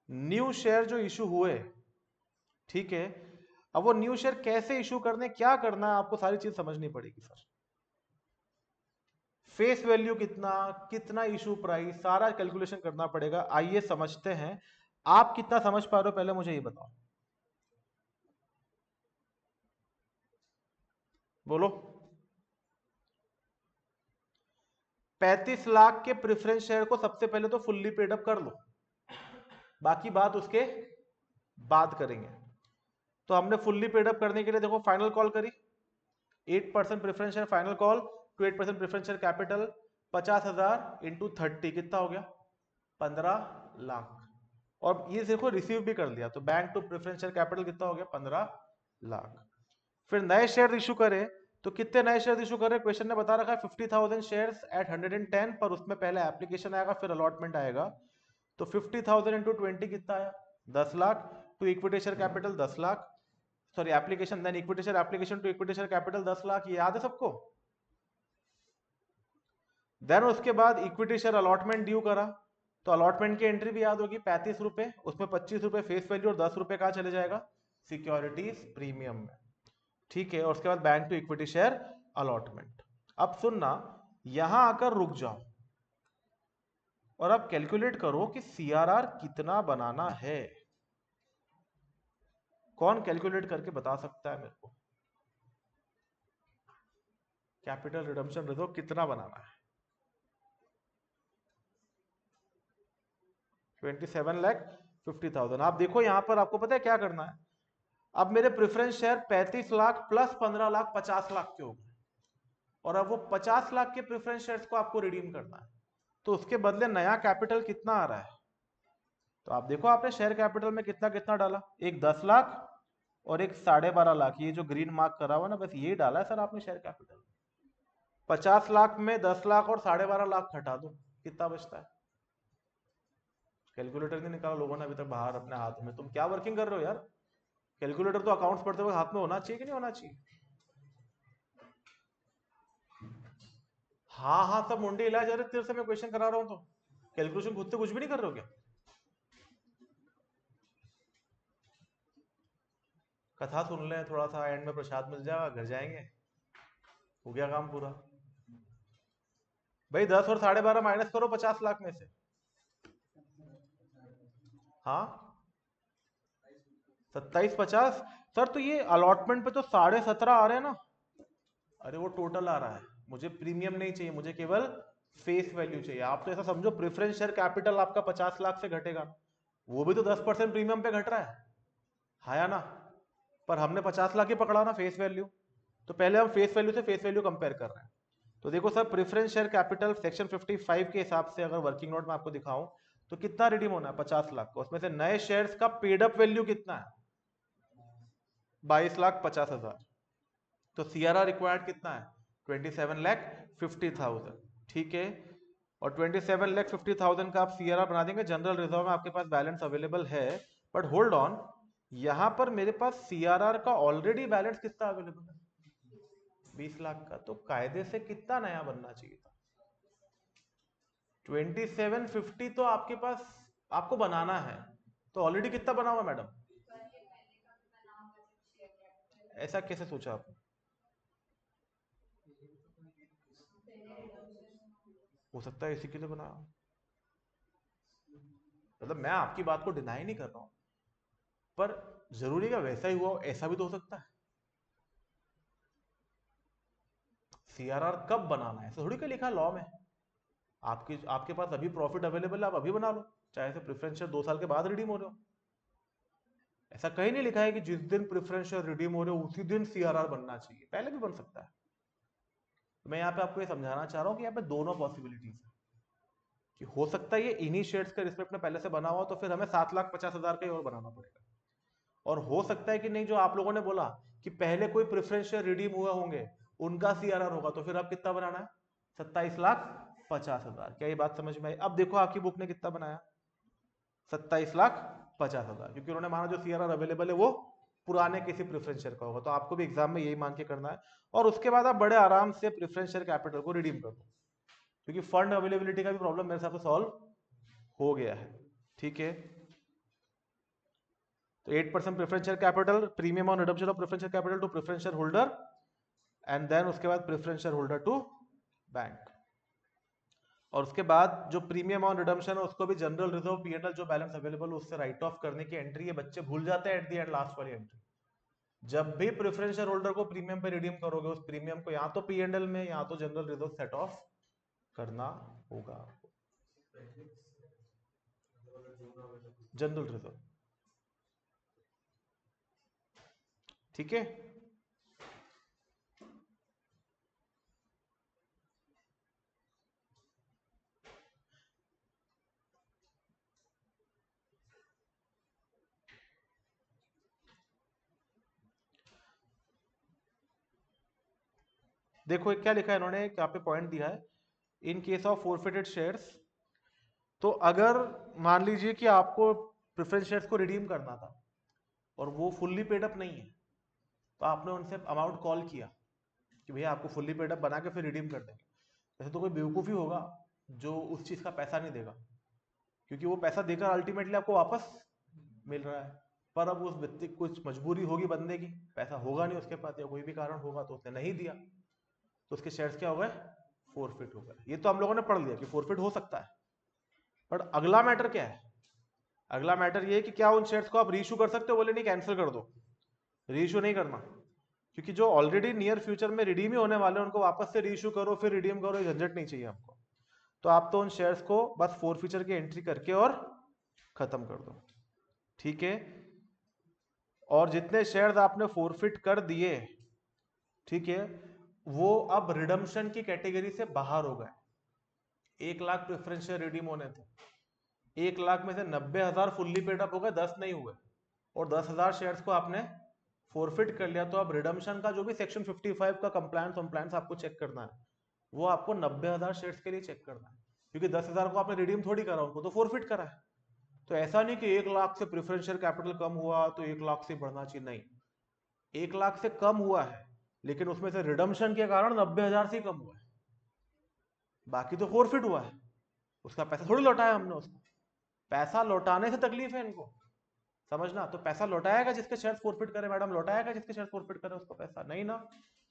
न्यू शेयर जो इशू हुए, ठीक है। अब वो न्यू शेयर कैसे इशू करने, क्या करना है, आपको सारी चीज समझनी पड़ेगी सर। फेस वैल्यू कितना, कितना इशू प्राइस, सारा कैलकुलेशन करना पड़ेगा। आइए समझते हैं, आप कितना समझ पा रहे हो पहले मुझे ये बताओ, बोलो। 35 लाख के प्रेफरेंस शेयर को सबसे पहले तो फुल्ली पेड अप कर लो, बाकी बात उसके बाद करेंगे। तो हमने फुल्ली पेड अप करने के लिए देखो फाइनल कॉल करी, 8% preference share final call to 8% preference share capital, 50,000 into 30 कितना हो गया, 15 लाख। और ये देखो रिसीव भी कर लिया, तो bank to preference share capital कितना हो गया, 15 लाख। फिर नए शेयर इशू करे, तो कितने नए शेयर इशू करे, क्वेश्चन ने बता रखा है 50,000 शेयर्स एट 110, पर उसमें पहले एप्लीकेशन आएगा फिर अलॉटमेंट आएगा। तो 50,000 इंटू 20 कितना आया, 10 lakh. To equity share capital 10 lakh, sorry application then equity share application to equity share capital 10 lakh, ये याद है सबको। देन उसके बाद इक्विटी शेयर अलॉटमेंट ड्यू करा, तो अलॉटमेंट की एंट्री भी याद होगी, 35 रुपए, उसमें 25 रुपए फेस वैल्यू और 10 रुपए कहाँ चले जाएगा, सिक्योरिटीज प्रीमियम में, ठीक है। और उसके बाद bank to equity share allotment. अब सुनना, यहां आकर रुक जाओ और अब कैलकुलेट करो कि सीआरआर कितना बनाना है। कौन कैलकुलेट करके बता सकता है मेरे को, कैपिटल रिडम्पशन रिजर्व कितना बनाना है? 27,50,000। आप देखो यहां पर आपको पता है क्या करना है। अब मेरे preference share 35 lakh plus 15 lakh 50 lakh के हो गए, और अब वो 50 लाख के प्रेफरेंस शेयर्स को आपको रिडीम करना है, तो उसके बदले नया कैपिटल कितना आ रहा है। तो आप देखो आपने शेयर कैपिटल में कितना कितना डाला, एक 10 लाख और एक 12.5 लाख, ये जो ग्रीन मार्क करा हुआ ना, बस ये डाला है सर आपने शेयर कैपिटल। 50 लाख में 10 लाख और 12.5 लाख हटा दो, कितना बचता है? कैलकुलेटर नहीं निकाला लोगों ने अभी तक बाहर अपने हाथ में, तुम क्या वर्किंग कर रहे हो यार? कैलकुलेटर तो अकाउंट्स पढ़ते हुए हाथ में होना चाहिए कि नहीं होना चाहिए? हाँ हाँ, सब मुंडी हिला जा रहे, तेरे से मैं क्वेश्चन करा रहा हूं तो कैलकुलेशन खुद से कुछ भी नहीं कर रहे हो क्या? कथा सुन ले थोड़ा सा, एंड में प्रसाद मिल जाएगा, घर जाएंगे, हो गया काम पूरा। भाई 10 और 12.5 माइनस करो 50 लाख में से। हाँ 27,50 सर, तो ये अलॉटमेंट पे तो 17.5 आ रहे हैं ना। अरे वो टोटल आ रहा है, मुझे प्रीमियम नहीं चाहिए, मुझे केवल फेस वैल्यू चाहिए। आप तो ऐसा समझो प्रेफरेंस शेयर कैपिटल आपका 50 लाख से घटेगा, वो भी तो 10% प्रीमियम पे घट रहा है या ना? पर हमने 50 लाख ही पकड़ा ना फेस वैल्यू, तो पहले हम फेस वैल्यू से फेस वैल्यू कंपेयर कर रहे हैं। तो देखो sir, preference share capital section 55 के हिसाब से अगर वर्किंग नोट में आपको दिखाऊं, तो कितना रिडीम होना है 50 लाख को, उसमें से नए शेयर्स का पेड अप वैल्यू कितना है, 22,50,000। तो सीआरआर रिक्वायर्ड कितना है, 27,50,000, ठीक है। और 27,50,000 का आप सीआरआर बना देंगे, जनरल रिजर्व में आपके पास बैलेंस अवेलेबल है। बट होल्ड ऑन, यहां पर मेरे पास सीआरआर का ऑलरेडी बैलेंस कितना अवेलेबल है, 20 लाख का, तो कायदे से कितना नया बनना चाहिए था, 2750 तो आपके पास आपको बनाना है, तो ऑलरेडी कितना बना हुआ मैडम? ऐसा कैसे सोचा आपने? हो सकता है इसी के लिए बना, मतलब मैं आपकी बात को डिनाई नहीं कर रहा हूं, पर जरूरी का वैसा ही हुआ, ऐसा भी तो हो सकता है। सीआरआर कब बनाना है ऐसा थोड़ी क्या लिखा लॉ में, आपके पास अभी प्रॉफिट अवेलेबल है, आप अभी बना लो, चाहे से प्रेफरेंस शेयर 2 साल के बाद रिडीम हो रहे हो। ऐसा कहीं नहीं लिखा है कि जिस दिन प्रेफरेंस शेयर रिडीम हो रहे हो उसी दिन सीआरआर बनना चाहिए, पहले भी बन सकता है। तो मैं यहाँ पे आपको ये समझाना चाह रहा हूँ कि यहाँ पे दोनों पॉसिबिलिटीज है कि हो सकता है ये इन्हीं शेयर्स के रिस्पेक्ट में पहले से बना हुआ, तो फिर हमें 7,50,000 का ही और बनाना पड़ेगा। और हो सकता है कि नहीं, जो आप लोगों ने बोला कि पहले कोई प्रेफरेंस शेयर रिडीम हुए होंगे उनका सीआरआर होगा, तो फिर आप कितना बनाना है? 27,50,000। क्या ये बात समझ में आई? अब देखो आपकी बुक ने कितना बनाया, 27,50,000, क्योंकि उन्होंने माना जो सीआरआर अवेलेबल है वो पुराने किसी प्रेफरेंस शेयर का होगा। तो आपको भी एग्जाम में यही मान के करना है, और उसके बाद आप बड़े आराम से प्रेफरेंस शेयर कैपिटल को रिडीम कर दो, क्योंकि फंड अवेलेबिलिटी का भी प्रॉब्लम मेरे हिसाब से सॉल्व हो गया है। ठीक है, तो 8% preference share capital, premium on redemption of preference share capital to preference share holder, and then उसके बाद preference share holder to bank. और उसके बाद जो प्रीमियम ऑन रिडम्पशन है उसको भी जनरल रिजर्व पीएनएल जो बैलेंस अवेलेबल उससे राइट ऑफ करने की एंट्री, ये बच्चे भूल जाते हैं एट द एंड, लास्ट वाली एंट्री। जब भी प्रेफरेंस शेयर होल्डर को प्रीमियम पे रिडीम करोगे, उस प्रीमियम को या तो पीएनएल में या तो जनरल रिजर्व सेट ऑफ करना होगा, जनरल रिजर्व। ठीक है, देखो क्या लिखा है इन्होंने, यहाँ पे पॉइंट दिया है, in case of forfeited shares. तो अगर मान लीजिए कि आपको प्रेफरेंस शेयर्स को रिडीम करना था और वो फुल्ली पेड अप नहीं है, तो आपने उनसे अमाउंट कॉल किया कि भैया आपको फुल्ली पेड अप बना के फिर रिडीम कर देंगे। ऐसे तो कोई बेवकूफ़ी होगा जो उस चीज़ का पैसा नहीं देगा, क्योंकि वो पैसा देकर अल्टीमेटली आपको वापस मिल रहा है। पर अब उस व्यक्ति को कुछ मजबूरी होगी बंदे की, पैसा होगा नहीं उसके पास या कोई भी कारण होगा तो उसने नहीं दिया, तो उसके शेयर्स क्या हो गए? फोरफिट हो गए। ये तो हम लोगों ने पढ़ लिया कि फोरफिट हो सकता है, बट अगला मैटर क्या है? अगला मैटर ये है कि क्या उन शेयर्स को आप रीइश्यू कर सकते हो? बोले नहीं, कैंसिल कर दो, रीइश्यू नहीं करना, क्योंकि जो ऑलरेडी नियर फ्यूचर में रिडीम ही होने वाले हैं उनको वापस से रीइश्यू करो फिर रिडीम करो, ये झंझट नहीं चाहिए हमको। तो आप तो उन शेयर्स को बस फोरफीचर की एंट्री करके और खत्म कर दो। ठीक है, और जितने शेयर्स आपने फोरफिट कर दिए, ठीक है, वो अब रिडम्पशन की कैटेगरी से बाहर हो गए। 1,00,000 प्रेफरेंस शेयर रिडीम होने थे, 1,00,000 में से 90,000 फुल्ली पेड अप हो गए, 10 नहीं हुए, और 10,000 शेयर्स को आपने फोरफिट कर लिया। तो अब रिडम्पशन का जो भी सेक्शन 55 का कंप्लायंस आपको चेक करना है, वो आपको 90,000 शेयर्स के लिए चेक करना है, क्योंकि 10,000 को आपने रिडीम थोड़ी करा, उनको तो फोरफिट करा है। तो ऐसा नहीं कि 1,00,000 से प्रेफरेंस शेयर कैपिटल कम हुआ तो 1,00,000 से बढ़ना चाहिए, नहीं, 1,00,000 से कम हुआ है, लेकिन उसमें से रिडम्पशन के कारण 90,000 से कम हुआ है, बाकी तो फोरफिट हुआ है, उसका पैसा थोड़ी लौटाया हमने उसको। पैसा लौटाने से तकलीफ है इनको, समझना। तो पैसा लौटाएगा जिसके शेयर फोरफिट करे, मैडम लौटाएगा जिसके शेयर फोरफिट करे उसको पैसा नहीं ना।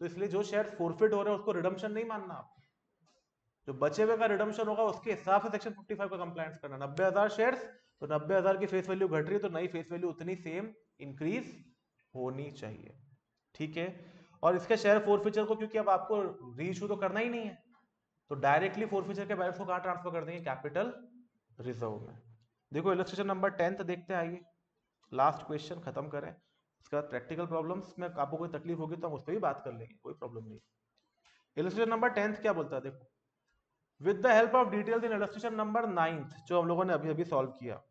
तो इसलिए जो शेयर फोरफिट हो रहे हैं उसको रिडम्पशन नहीं मानना आप, जो बचे हुए का रिडम्पशन होगा उसके हिसाब से सेक्शन 55 का कंप्लायंस करना। 90,000 शेयर्स, तो 90,000 की फेस वैल्यू घट रही है तो नई फेस वैल्यू उतनी सेम इंक्रीज होनी चाहिए। ठीक है, और इसके शेयर फोरफिचर को क्योंकि अब आपको रीइश्यू तो करना ही नहीं है, तो डायरेक्टली फोरफिचर के बैलेंस को कहां ट्रांसफर कर देंगे? कैपिटल रिजर्व में। देखो इलस्ट्रेशन नंबर 10 देखते हैं, आइए लास्ट क्वेश्चन खत्म करें, उसके बाद प्रैक्टिकल प्रॉब्लम्स में आपको कोई तकलीफ होगी तो हम उस पर भी बात कर लेंगे, कोई प्रॉब्लम नहीं। इलस्ट्रेशन नंबर 10 क्या बोलता है, देखो, with the help of details in illustration number 9 जो हम लोगों ने अभी अभी सॉल्व किया,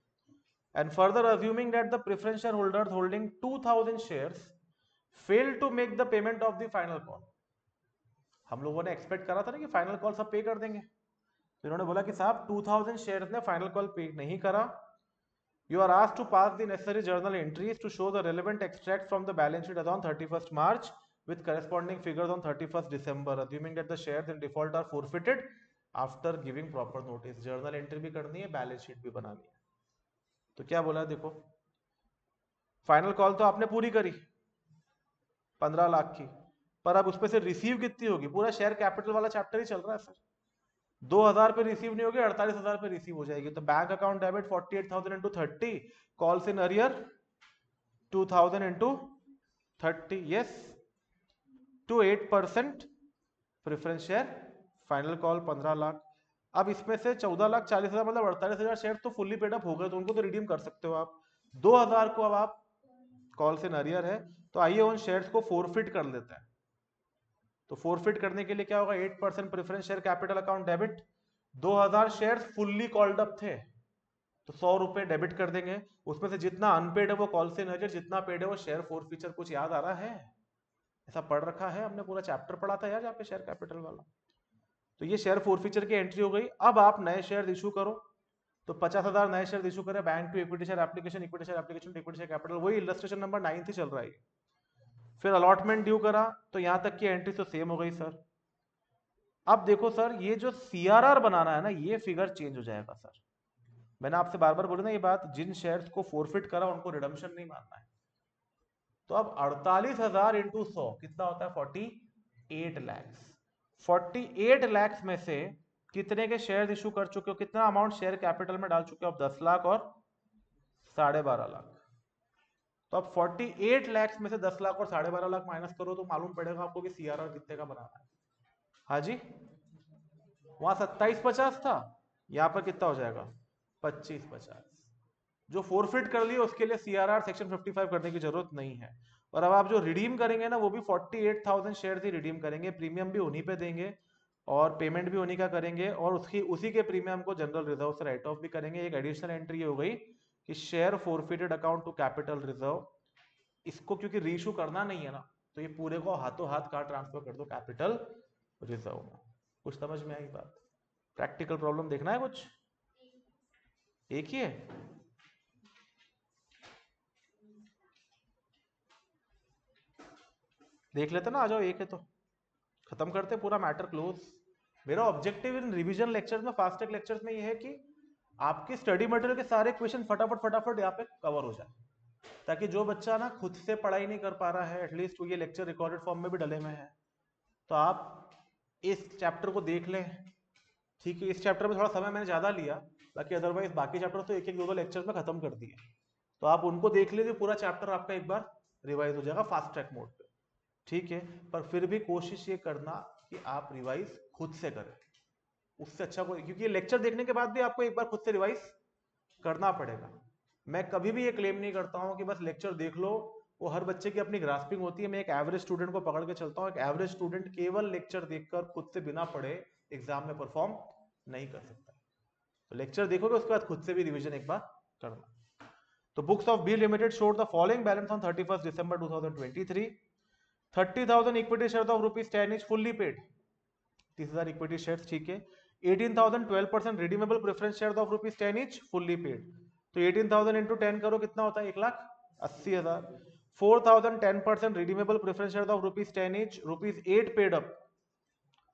and further assuming that the preference share holders holding 2000 shares fail to make the payment of the final call. हम लोगों ने एक्सपेक्ट करा था ना कि फाइनल कॉल सब पे कर देंगे, तो इन्होंने बोला कि साहब 2000 शेयर्स ने फाइनल कॉल पे नहीं करा। You are asked to pass the necessary journal entries to show the relevant extract from the balance sheet as on 31st March with corresponding figures on 31st December, assuming that the shares in default are forfeited after giving proper notice। Journal entry भी करनी है, balance sheet भी बनानी है। तो क्या बोला है, देखो, फाइनल कॉल तो आपने पूरी करी 15 लाख की, पर अब उसमें से रिसीव कितनी होगी? पूरा शेयर कैपिटल वाला चैप्टर ही चल रहा है सर। 2,000 पे रिसीव नहीं होगी, 48,000 पे रिसीव हो जाएगी। तो bank account debit 48,000 into 30, calls in arrear 2,000 into 30, yes, to 8% preference share, final call 15 lakh. अब इसमें से 14,40,000 मतलब 48,000 शेयर तो फुल्ली पेड अप हो गए, तो उनको तो रिडीम कर सकते हो आप। 2,000 को अब आप कॉल से नरियर है, तो आइए उन शेयर्स को फोरफिट कर लेते हैं। तो फोरफिट करने के लिए क्या होगा, 8% preference share capital account debit. 2,000 share fully called up थे, तो 100 रुपए डेबिट कर देंगे। उसमें से जितना अनपेड है वो कॉल से नरियर, जितना पेड है वो शेयर फोरफीचर। कुछ याद आ रहा है? ऐसा पढ़ रखा है हमने, पूरा चैप्टर पढ़ा था यार यहाँ पे शेयर कैपिटल वाला। तो ये शेयर फोरफीचर की एंट्री हो गई। अब आप नए शेयर इशू करो, तो 50,000 नए शेयर इशू करें, bank to equity share application, equity share application to equity share capital, वही इलस्ट्रेशन नंबर 9 ही चल रहा है। फिर अलॉटमेंट ड्यू करा, तो यहां तक की एंट्री तो सेम हो गई सर। अब देखो सर, ये जो सीआरआर बनाना है ना, ये फिगर चेंज हो जाएगा सर। मैंने आपसे बार बार बोला ना ये बात, जिन शेयर्स को फोरफिट करा उनको रिडम्पशन नहीं मानना है। तो अब 48,000 इंटू 100 कितना होता है, 48 लैक्स। 48 लैक्स में से कितने के शेयर इशू कर चुके हो, कितना अमाउंट शेयर कैपिटल में डाल चुके हो आप, 10 लाख और 12.5 लाख। तो अब 48 लैक्स में से 10 लाख और 12.5 लाख माइनस करो, तो मालूम पड़ेगा आपको कि सीआरआर कितने का बनाना है। हाँ जी, वहां 27,50 था, यहां पर कितना हो जाएगा, 25,50। जो फोरफिट कर लिया उसके लिए सीआरआर सेक्शन 55 करने की जरूरत नहीं है। और अब आप जो रिडीम करेंगे ना, वो भी 48,000 शेयर ही रिडीम करेंगे, प्रीमियम भी उन्हीं पे देंगे और पेमेंट भी उन्हीं का करेंगे, और उसकी उसी के प्रीमियम को जनरल रिजर्व से राइट ऑफ भी करेंगे। एक एडिशनल एंट्री हो गई कि share forfeited account to capital reserve, इसको क्योंकि रीइशू करना नहीं है ना, तो ये पूरे को हाथों हाथ कहाँ ट्रांसफर कर दो, कैपिटल रिजर्व में। कुछ समझ में आई बात? प्रैक्टिकल प्रॉब्लम देखना है कुछ? एक ही है? देख लेते ना, आ जाओ, एक है तो खत्म करते पूरा मैटर क्लोज। मेरा ऑब्जेक्टिव इन रिवीजन लेक्चर्स में, फास्ट ट्रैक लेक्चर्स में ये है कि आपके स्टडी मटेरियल के सारे क्वेश्चन फटाफट फटाफट यहाँ पे कवर हो जाए, ताकि जो बच्चा ना खुद से पढ़ाई नहीं कर पा रहा है, एटलीस्ट ये लेक्चर रिकॉर्डेड फॉर्म में भी डले हुए हैं, तो आप इस चैप्टर को देख लें। ठीक है, इस चैप्टर में थोड़ा समय मैंने ज्यादा लिया, बाकी अदरवाइज बाकी चैप्टर तो एक एक दो दो लेक्चर में खत्म कर दिए। तो आप उनको देख लीजिए, पूरा चैप्टर आपका एक बार रिवाइज हो जाएगा फास्ट ट्रैक मोड पे। ठीक है, पर फिर भी कोशिश ये करना कि आप रिवाइज खुद से करें, उससे अच्छा कोई, क्योंकि ये लेक्चर देखने के बाद भी आपको एक बार खुद से रिवाइज करना पड़ेगा। मैं कभी भी ये क्लेम नहीं करता हूं कि बस लेक्चर देख लो, वो हर बच्चे की अपनी ग्रास्पिंग होती है। मैं एक एवरेज स्टूडेंट को पकड़ के चलता हूं, एक एवरेज स्टूडेंट केवल लेक्चर देखकर खुद से बिना पढ़े एग्जाम में परफॉर्म नहीं कर सकता। तो लेक्चर देखोगे, उसके बाद खुद से भी रिवीजन एक बार करना। तो books of B limited showed the following balance on 31 December 2023। 30,000 equity share of ₹10 is fully paid, 30,000 equity shares, ठीक है। 18,000 12% redeemable preference share of ₹10 each fully paid, तो 18,000 इंटू 10 करो, कितना होता है, 1,80,000। 4,000 10% redeemable preference share of ₹10 etch, ₹8 paid up.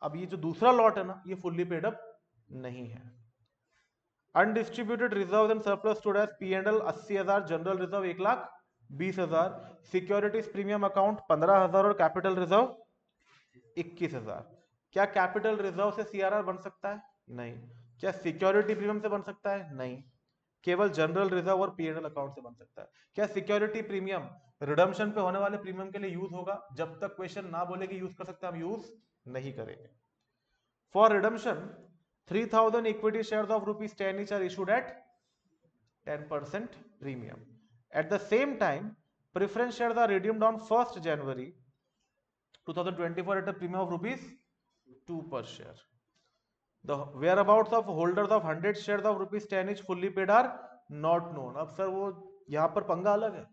अब ये जो दूसरा लॉट है ना, ये फुल्ली पेड अप नहीं है। Undistributed reserve and surplus stood as P&L 80,000, general reserve 1,20,000, securities premium account 15,000 और कैपिटल रिजर्व 21,000। क्या कैपिटल रिजर्व से सीआरआर बन सकता है? नहीं। क्या सिक्योरिटी प्रीमियम से बन सकता है? नहीं। केवल जनरल रिजर्व और P&L अकाउंट से बन सकता है। क्या सिक्योरिटी प्रीमियम रिडम्पशन पे होने वाले प्रीमियम के लिए यूज होगा? जब तक क्वेश्चन ना बोले कि यूज कर सकते हैं, हम यूज नहीं करेंगे। For redemption 3,000 equity shares of ₹10 each are issued at 10% premium. At the same time, preference shares are redeemed on 1st January 2024 at a premium of ₹2 per share. The whereabouts of holders of 100 shares of ₹10 each fully paid are not known. अब sir वो यहाँ पर पंगा अलग है।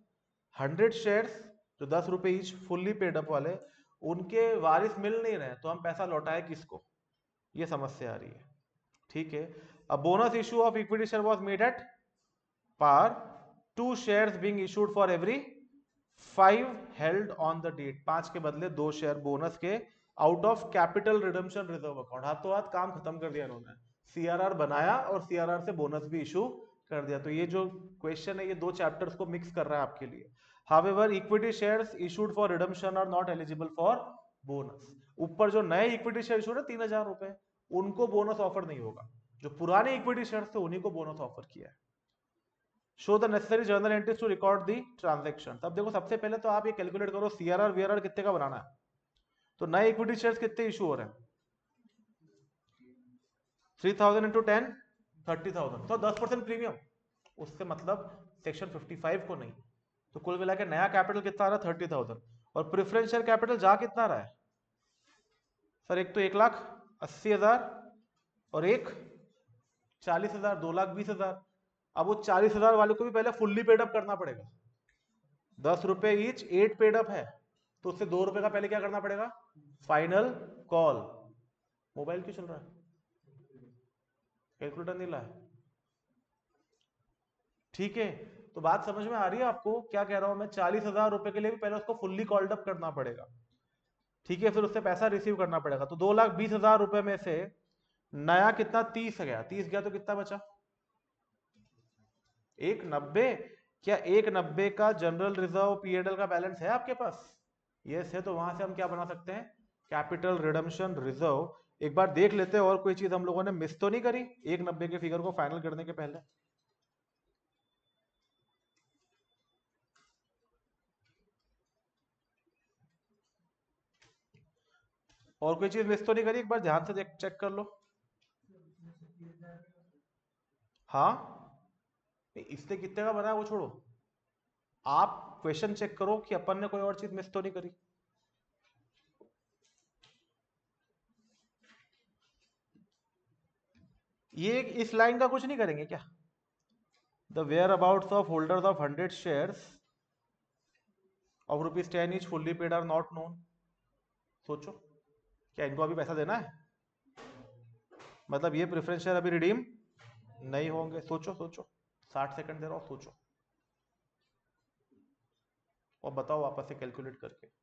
100 shares जो ₹10 each fully paid up वाले, उनके वारिस मिल नहीं रहे, तो हम पैसा लौटाए किसको, ये समस्या आ रही है। ठीक है, a bonus issue of equity share was made at par, 2 shares being issued for every 5 held on the date, 5 के बदले 2 शेयर बोनस के out of capital redemption reserve account. हाथों हाथ काम खत्म कर दिया इन्होंने, सीआरआर बनाया और सीआरआर से बोनस भी इशू कर दिया। तो ये जो क्वेश्चन है, ये दो चैप्टर्स को मिक्स कर रहा है आपके लिए। However equity shares issued for redemption are not eligible for bonus. ऊपर जो नए इक्विटी शेयर इशूड है ₹3,000, उनको बोनस ऑफर नहीं होगा। जो पुराने इक्विटी शेयर्स थे उन्हीं को बोनस ऑफर किया है। Show the necessary journal entries to record the transaction. अब देखो, सबसे पहले तो आप ये कैलकुलेट करो सीआरआर वीआरआर कितने का बनाना है। तो नए इक्विटी शेयर्स कितने इशू हो रहे हैं, 3000 इंटू 10 30,000, तो 10% प्रीमियम, उससे मतलब सेक्शन 55 को नहीं। तो कुल मिला के नया कैपिटल कितना आ रहा है 30,000, और प्रेफरेंस शेयर कैपिटल जा कितना रहा है सर, एक तो 1,80,000 और एक 40,000, 2,20,000। अब वो 40,000 वाले को भी पहले फुल्ली पेड अप करना पड़ेगा, 10 रुपए ईच 8 पेड अप है, तो उससे 2 रुपए का पहले क्या करना पड़ेगा, फाइनल कॉल। मोबाइल क्यों चल रहा है, कैलकुलेटर नहीं लाया, ठीक है। तो बात समझ में आ रही है आपको क्या कह रहा हूं मैं, 40,000 रुपए के लिए भी पहले उसको फुल्ली कॉल्ड अप करना पड़ेगा, ठीक है, फिर उससे पैसा रिसीव करना पड़ेगा। तो 2,20,000 रुपए में से नया कितना 30 गया, 30 गया तो कितना बचा 1,90। क्या 1,90 का जनरल रिजर्व पीएडएल का बैलेंस है आपके पास, यस है, तो वहां से हम क्या बना सकते हैं, कैपिटल रिडम्पशन रिजर्व। एक बार देख लेते हैं और कोई चीज हम लोगों ने मिस तो नहीं करी 1,90 के फिगर को फाइनल करने के पहले। और कोई चीज मिस तो नहीं करी, एक बार ध्यान से चेक कर लो। हाँ, इससे कितने का बना है वो छोड़ो, आप क्वेश्चन चेक करो कि अपन ने कोई और चीज मिस तो नहीं करी। ये इस लाइन का कुछ नहीं करेंगे क्या, the whereabouts of holders of 100 shares of ₹10 each fully paid are not known. सोचो, क्या इनको अभी पैसा देना है, मतलब ये प्रेफरेंस शेयर अभी रिडीम नहीं होंगे, सोचो सोचो, 60 सेकंड दे रहा हूं, सोचो और बताओ वापस से कैलकुलेट करके।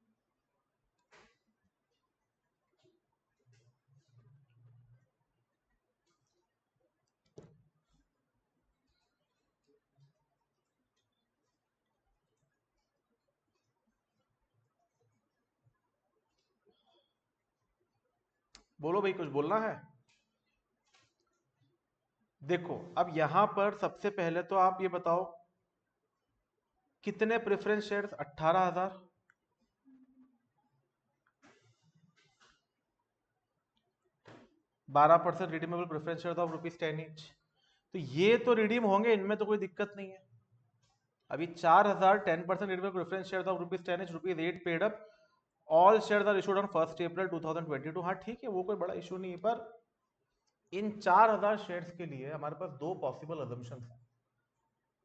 बोलो भाई, कुछ बोलना है। देखो अब यहां पर सबसे पहले तो आप ये बताओ कितने preference shares, 18,000, 12% redeemable preference share of ₹10 each, तो ये तो रिडीम होंगे, इनमें तो कोई दिक्कत नहीं है। अभी 4,000 10% redeemable preference share of ₹10 each, ₹8 paid up, all share are issued on 1 April 2022। हाँ ठीक है, वो कोई बड़ा इशू नहीं है, पर इन 4,000 शेयर्स के लिए हमारे पास दो पॉसिबल अजम्पशन है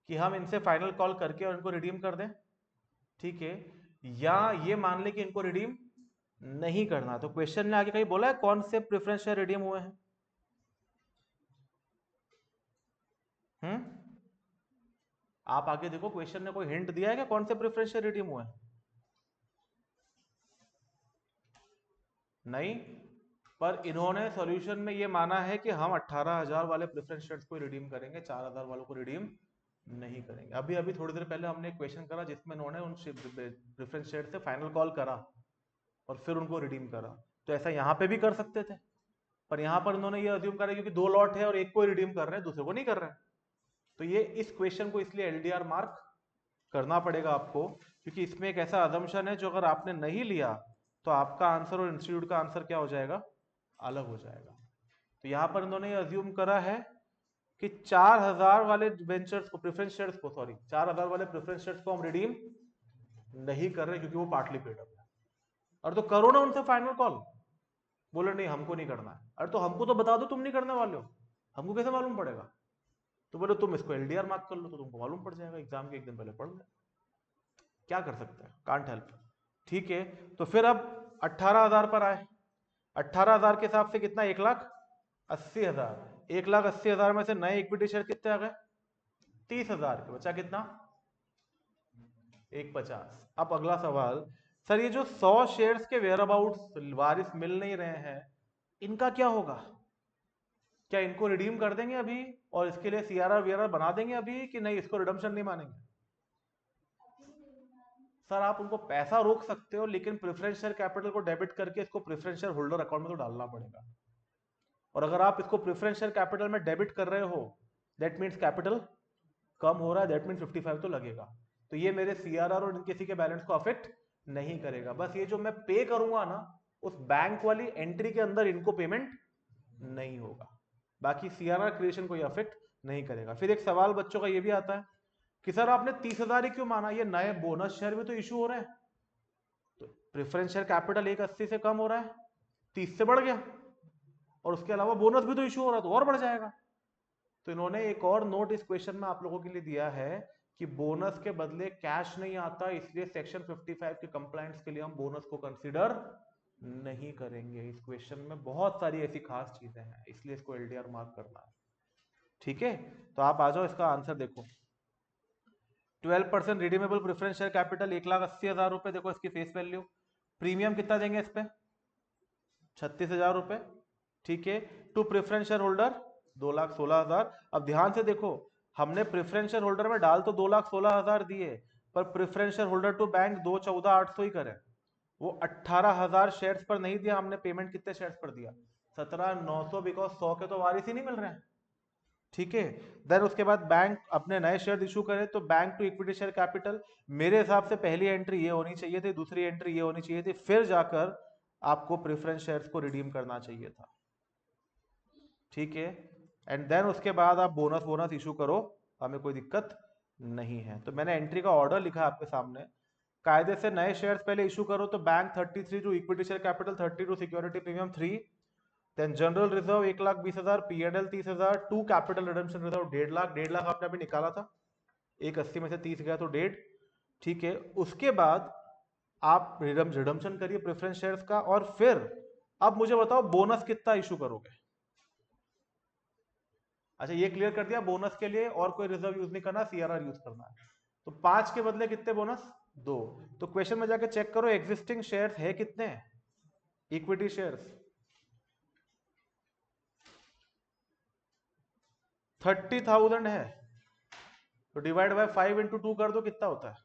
कि हम इनसे फाइनल कॉल करके और इनको रिडीम कर दें, ठीक है, या ये मान ले कि इनको रिडीम नहीं करना। तो क्वेश्चन ने आगे कहीं बोला है कौन से प्रेफरेंस शेयर रिडीम हुए हैं, आप आगे देखो, क्वेश्चन ने कोई हिंट दिया है कि कौन से प्रेफरेंस शेयर रिडीम हुए हैं, नहीं, पर इन्होंने सॉल्यूशन में ये माना है कि हम 18,000 वाले प्रेफरेंस शेयर्स को रिडीम करेंगे, 4,000 वालों को रिडीम नहीं करेंगे। अभी अभी थोड़ी देर पहले हमने एक क्वेश्चन करा जिसमें इन्होंने उन प्रेफरेंस शेयर से फाइनल कॉल करा और फिर उनको रिडीम करा, तो ऐसा यहाँ पे भी कर सकते थे, पर यहाँ पर इन्होंने ये अज्यूम करा क्योंकि दो लॉट है और एक को रिडीम कर रहे हैं दूसरे को नहीं कर रहे हैं, तो ये इस क्वेश्चन को इसलिए एलडीआर मार्क करना पड़ेगा आपको, क्योंकि इसमें एक ऐसा अजम्पशन है जो अगर आपने नहीं लिया तो आपका आंसर और इंस्टीट्यूट का आंसर क्या हो जाएगा, अलग हो जाएगा। तो यहां पर इन्होंने ये अज्यूम करा है कि 4,000 वाले वेंचर्स को, प्रेफरेंस शेयर्स को, सॉरी 4,000 वाले प्रेफरेंस शेयर्स को हम रिडीम नहीं कर रहे क्योंकि वो पार्टली पेड अप है। और तो करो ना उनसे फाइनल कॉल, बोले नहीं हमको नहीं करना है, अरे तो हमको तो बता दो तुम नहीं करने वाले हो, हमको कैसे मालूम पड़ेगा, तो बोले तुम इसको एलडीआर मार्क कर लो तो तुमको मालूम पड़ जाएगा, एग्जाम के एक दिन पहले पढ़ ले, क्या कर सकते हैं, कांट हेल्प, ठीक है। तो फिर अब 18,000 पर आए, 18,000 के हिसाब से कितना, 1,80,000, 1,80,000 में से नए इक्विटी शेयर कितने आ गए 30,000 के, बचा कितना 1,50। अब अगला सवाल, सर ये जो 100 शेयर्स के वेयर अबाउट वारिस मिल नहीं रहे हैं, इनका क्या होगा, क्या इनको रिडीम कर देंगे अभी और इसके लिए सीआरआर वीआरआर बना देंगे अभी कि नहीं, इसको रिडम्पशन नहीं मानेंगे। सर आप उनको पैसा रोक सकते हो लेकिन प्रेफरेंस शेयर कैपिटल को डेबिट करके इसको प्रेफरेंस शेयर होल्डर अकाउंट में तो डालना पड़ेगा, और अगर आप इसको प्रेफरेंस शेयर कैपिटल में डेबिट कर रहे हो दैट मीन्स कैपिटल कम हो रहा है, दैट मीन्स 55 तो लगेगा, तो ये मेरे सीआरआर और किसी के बैलेंस को अफेक्ट नहीं करेगा, बस ये जो मैं पे करूंगा ना उस बैंक वाली एंट्री के अंदर इनको पेमेंट नहीं होगा, बाकी सीआरआर क्रिएशन को ये अफेक्ट नहीं करेगा। फिर एक सवाल बच्चों का ये भी आता है कि सर आपने 30,000 ही क्यों माना, ये नए बोनस शेयर में तो इशू हो रहा है, तो प्रेफरेंस शेयर कैपिटल 180 से कम हो रहा है, 30 से बढ़ गया, और उसके अलावा बोनस भी तो इशू हो रहा है तो और बढ़ जाएगा। तो इन्होंने एक और नोट इस क्वेश्चन में आप लोगों के लिए दिया है कि बोनस के बदले कैश नहीं आता, इसलिए सेक्शन 55 के कंप्लायंस के लिए हम बोनस को कंसीडर नहीं करेंगे। इस क्वेश्चन में बहुत सारी ऐसी खास चीजें हैं, इसलिए इसको एलडीआर मार्क करना है। ठीक है, तो आप आ जाओ, इसका आंसर देखो। 12% रिडीमेबल प्रेफरेंस शेयर कैपिटल 1,80,000 रुपए, देखो इसकी फेस वैल्यू। प्रीमियम कितना देंगे इस पे, 36,000 रुपए। ठीक है, टू प्रेफरेंस शेयर होल्डर 2,16,000। अब ध्यान से देखो, हमने प्रेफरेंस शेयर होल्डर में डाल तो 2,16,000 दिए, पर preference share holder to bank 2,14,800 ही करे। वो 18,000 शेयर्स पर नहीं दिया हमने, पेमेंट कितने शेयर्स पर दिया, 17,900, बिकॉज 100 के तो वारिस ही नहीं मिल रहे हैं। ठीक है, देन उसके बाद बैंक अपने नए शेयर इशू करे, तो bank to equity share capital, मेरे हिसाब से पहली एंट्री ये होनी चाहिए थी, दूसरी एंट्री ये होनी चाहिए थी, फिर जाकर आपको प्रेफरेंस शेयर्स को रिडीम करना चाहिए था। ठीक है, एंड देन उसके बाद आप बोनस बोनस इशू करो, हमें कोई दिक्कत नहीं है। तो मैंने एंट्री का ऑर्डर लिखा आपके सामने। कायदे से नए शेयर्स पहले इशू करो, तो bank 33 to equity share capital 30 to security premium 3, then general reserve 1,20,000, PNL 30,000, to capital redemption reserve 1,50,000, 1,50,000 आपने अभी निकाला था, 180 में से 30 गया तो 1.5। ठीक है, उसके बाद आप रिडम्पशन करिए प्रेफरेंस शेयर्स का, और फिर अब मुझे बताओ बोनस कितना इशू करोगे। अच्छा, ये क्लियर कर दिया, बोनस के लिए और कोई रिजर्व यूज नहीं करना, सीआरआर यूज करना है। तो 5 के बदले कितने बोनस, 2। तो क्वेश्चन में जाके चेक करो एग्जिस्टिंग शेयर्स है कितने, इक्विटी शेयर्स 30,000 है, तो डिवाइड बाय 5 इंटू 2 कर दो, कितना होता है,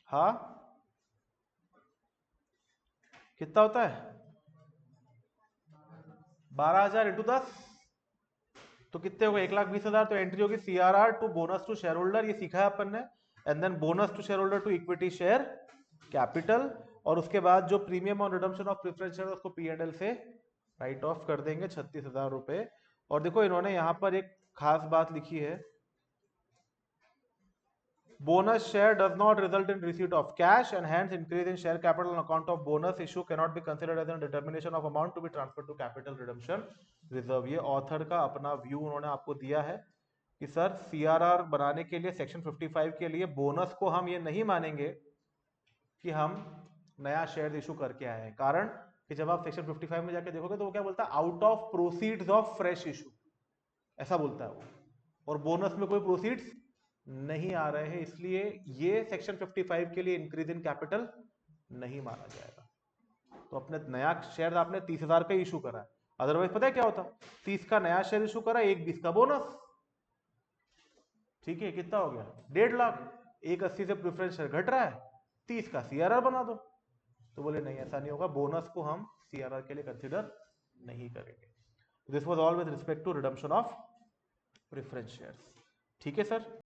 हाँ कितना होता है, 12,000 इंटू 10, तो कितने हो गए, 1,20,000। तो एंट्री होगी CRR to bonus to share holder, ये सीखा है अपन ने, and then bonus to share holder to equity share capital, और उसके बाद जो premium on redemption of preference share उसको पीएनएल से राइट ऑफ कर देंगे, 36,000 रुपए। और देखो इन्होंने यहां पर एक खास बात लिखी है, bonus share does not result in receipt of cash and hence increase in share capital on account of bonus issue cannot be considered as a determination of amount to be transferred to capital redemption reserve। ये author का अपना view उन्होंने आपको दिया है कि sir CRR बनाने के लिए सेक्शन 55 के लिए बोनस को हम ये नहीं मानेंगे कि हम नया शेयर इशू करके आए हैं। कारण कि जब आप सेक्शन 55 में जाके देखोगे तो वो क्या बोलता है, out of proceeds of fresh issue, ऐसा बोलता है वो, और बोनस में कोई प्रोसीड्स नहीं आ रहे हैं, इसलिए ये सेक्शन 55 के लिए इंक्रीज इन कैपिटल नहीं माना जाएगा। तो अपने नया शेयर आपने 30,000 का इशू करा है, अदरवाइज पता है क्या होता, 30 का नया शेयर इशू करा, 1,20 का बोनस। ठीक है, कितना हो गया, 1.5 लाख। 1,80 से प्रेफरेंस शेयर घट रहा है, 30 का सीआरआर बना दो। तो बोले नहीं, ऐसा नहीं होगा, बोनस को हम सीआरआर के लिए कंसिडर नहीं करेंगे। This was all with respect to redemption of preference shares. ठीक है सर।